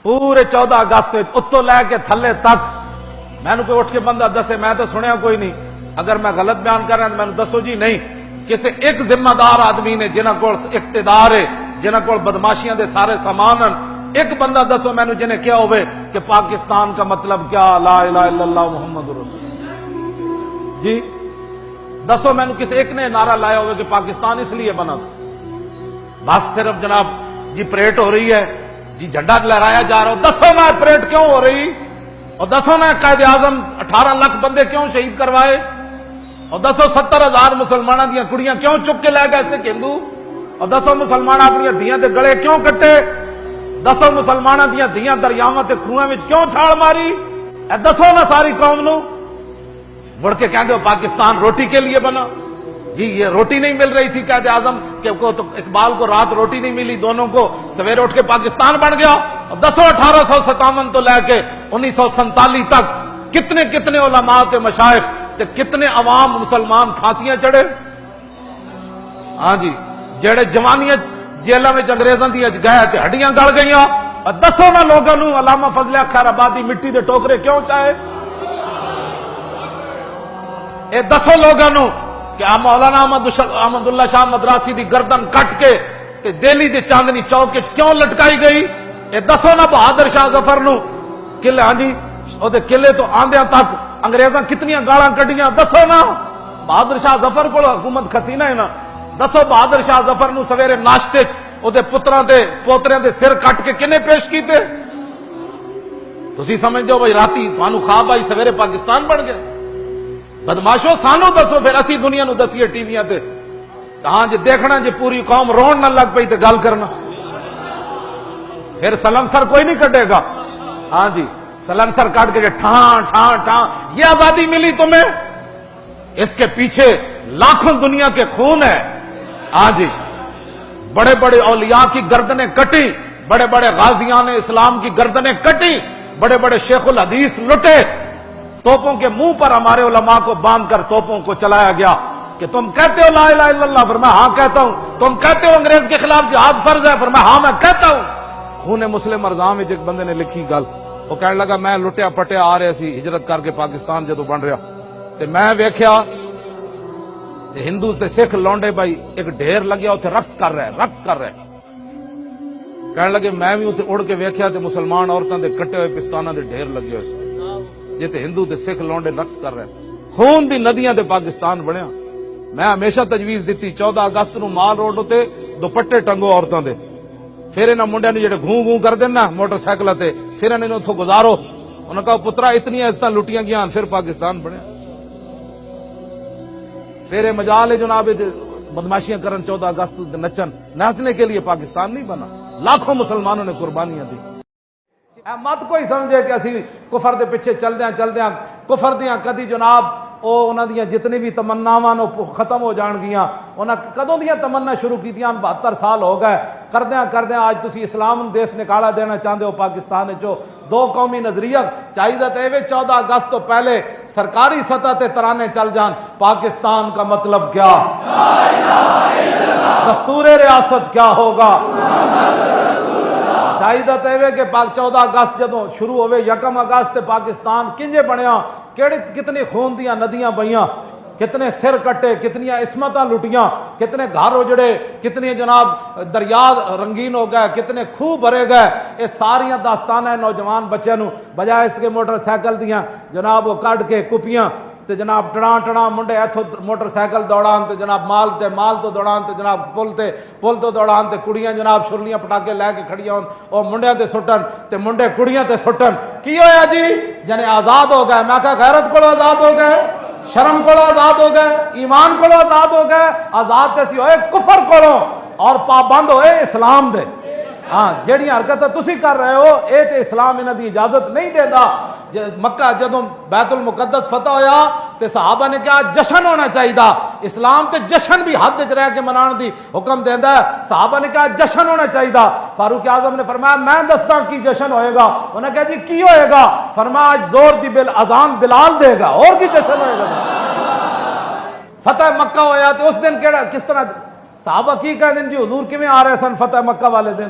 پورے 14 اگست اتو لے کے تھلے تک مینو کوئی اٹھ کے بندہ دسے، میں تو سنیا کوئی نہیں، اگر میں غلط بیان کر رہا ہوں تو مینو دسو جی نہیں، کسی ایک ذمہ دار آدمی نے جنہاں کول اقتدار ہے، جنہاں کول بدماشیاں دے سارے سامان ہیں، ایک بندہ دسو مینو جنہیں کیا ہوئے کہ پاکستان کا مطلب کیا، لا الہ الا اللہ محمد رسول اللہ، جی دسو مینو کسی ایک نے نعرہ لایا ہوئے کہ پاکستان اس لیے بنا تھا؟ بس صرف جناب جی پریڈ ہو رہی ہے، جی جھنڈا لہرایا جا رہا ہو، دسو میں پریڈ کیوں ہو رہی، اور دسو میں قائد اعظم 18 لاکھ بندے کیوں شہید کروائے، اور دسو 70,000 مسلمانوں دیا کڑیاں کیوں چک کے لے گئے سکھ ہندو، اور دسو مسلمان اپنی دھیاں دے گلے کیوں کٹے، دسو مسلمانوں دیا دھیاں دریاواں تے کھوئیں وچ کیوں چھال ماری، اے دسو نہ ساری قوم نو، مڑ کے کہندے ہو پاکستان روٹی کے لیے بنا، جی یہ روٹی نہیں مل رہی تھی قائد اعظم کہ تو اقبال کو رات روٹی نہیں ملی، دونوں کو سویرے اٹھ کے پاکستان بن گیا، اور دسو 1857 تو لے کے 1947 تک کتنے کتنے علماء تے مشائخ تے کتنے عوام مسلمان پھانسیاں چڑھے، ہاں جی جڑے جوانیاں جیلوں میں انگریزاں دی گئے تے ہڈیاں گل گئیاں، اور دسو نہ لوگوں نو علامہ فضل خیر آبادی مٹی دے ٹوکرے کیوں چاہے، اے دسو لوگوں نو کہ مولانا احمد اللہ شاہ مدراسی دی گردن کٹ کے تے دہلی دے چاندنی چوک کیوں لٹکائی گئی، اے دسو نہ بہادر شاہ ظفر نو قلعے، ہاں جی او دے قلعے تو آندیاں تک انگریزاں کتنیاں گالاں کڈیاں، دسو نا بہادر شاہ ظفر کو حکومت کھسینہ ہے نا، دسو بہادر شاہ ظفر نو سویرے ناشتے او دے پتراں دے پوتریاں دے سر کٹ کے کنے پیش کیتے، تسی سمجھدے ہو بھائی راتی تانوں خواب آئی سویرے پاکستان بن گیا، بدماشو سانو دسو پھر اسی دنیا نو دسیے ٹی ویاں تے، ہاں جی دیکھنا جی پوری قوم رون نہ لگ پئی تے گل کرنا، پھر سلنسر کوئی نہیں کٹے گا، ہاں جی سلنسر کٹ کے ٹھان ٹھان ٹھان، یہ آزادی ملی تمہیں، اس کے پیچھے لاکھوں دنیا کے خون ہے، ہاں جی بڑے بڑے اولیاء کی گردنیں کٹی، بڑے بڑے غازیان اسلام کی گردنیں کٹی، بڑے بڑے شیخ الحدیث لٹے، توپوں کے منہ پر ہمارے علماء کو باندھ کر توپوں کو چلایا گیا کہ تم کہتے ہو لا الہ الا اللہ، فرمایا ہاں کہتا ہوں، تم کہتے ہو انگریز کے خلاف جہاد فرض ہے، فرمایا ہاں میں کہتا ہوں۔ خون مسلم ارزاں میں ایک بندے نے لکھی گل، وہ کہنے لگا میں لٹیا پٹیا آ رہا سی ہجرت کر کے پاکستان جدو بن رہا تے میں ویکھیا ہندو تے سکھ لونڈے بھائی ایک ڈھیر لگیا اتنے رقص کر رہے، کہنے لگے میں بھی اتنے اڑ کے ویکھیا تے مسلمان عورتوں دے کٹے ہوئے پستانہ دے ڈھیر لگے ہوئے سی، جتے ہندو تے سکھ لونڈے رقص کر رہے ہیں، خون دی ندیاں تے پاکستان بنیا۔ میں ہمیشہ تجویز دیتی 14 اگست نو مال روڈ ہوتے دوپٹے ٹنگو عورتوں دے، پھر انہاں منڈیاں نے جڑے گھوں گھوں کر دینا موٹر سائیکل تے، پھر انہاں نے اتھوں گزارو، انہوں نے کہا پترا اتنی عزتاں لٹیاں گیاں پھر پاکستان بنیا، پھر مجال ہے جناب بدماشیاں کرن 14 اگست نچن، ناچنے کے لیے پاکستان نہیں بنا، لاکھوں مسلمانوں نے قربانیاں دی۔ مت کوئی سمجھے کہ اسی کفر دے پیچھے چل دیاں کفر دیاں کدی جناب او انہاں دیاں جتنی بھی تمناواں ختم ہو جان گیاں، انہاں کدوں دیاں تمنا شروع کیتیاں 72 سال ہو گئے، کردیاں آج تسی اسلام دیس نکالا دینا چاہتے ہو پاکستان چو، دو قومی نظریہ چاہیے تے 14 اگست تو پہلے سرکاری سطح تے ترانے چل جان، پاکستان کا مطلب کیا، دستور ریاست کیا ہوگا، چاہیے تے کہ 14 اگست جدوں شروع ہوئے 1 اگست پاکستان کنجے بنیا، کتنی خون دیاں ندیاں بئیاں، کتنے سر کٹے، کتنی عصمتاں لٹیاں، کتنے گھر اجڑے، کتنے جناب دریا رنگین ہو گئے، کتنے خوہ بھرے گئے، یہ ساریاں داستانیں نوجوان بچے نو بجائے اس کے موٹر سائیکل دیاں جناب وہ کٹ کے کپیاں تے جناب ٹڑاں منڈے ایتھوں موٹر سائیکل دوڑان تے جناب مال تو دوڑان تے جناب پل تو دوڑان تے کڑیاں جناب شرلیاں پٹاکے لے کے کھڑیاں ہون او منڈیاں تے سٹن تے منڈے کڑیاں تے سٹن، کی ہویا جی جنے آزاد ہو گئے، میں کہا غیرت کو آزاد ہو گئے، شرم کو آزاد ہو گئے، ایمان کو آزاد ہو گئے، آزاد تے سی ہوئے کفر کو اور پابند ہوئے اسلام دے، ہاں جیڑی حرکت تسی کر رہے ہو اے تے اسلام انہاں دی اجازت نہیں دیندا۔ مکہ جدوں بیت المقدس فتح ہویا تے صحابہ نے کہا جشن ہونا چاہیے، اسلام تے جشن بھی حد وچ رہ کے منان دی حکم دیندا ہے، صحابہ نے کہا جشن ہونا چاہیے، فاروق اعظم نے فرمایا میں دستا کی جشن ہوئے گا، انہوں نے کہا جی کی ہوئے گا، فرمایا آج زور دی اذان بلال دے گا، اور کی جشن ہوئے گا۔ فتح مکہ ہویا تے اس دن کس طرح صحابہ کی کہہ دن جی حضور کیویں آ رہے سن فتح مکہ والے دن،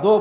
2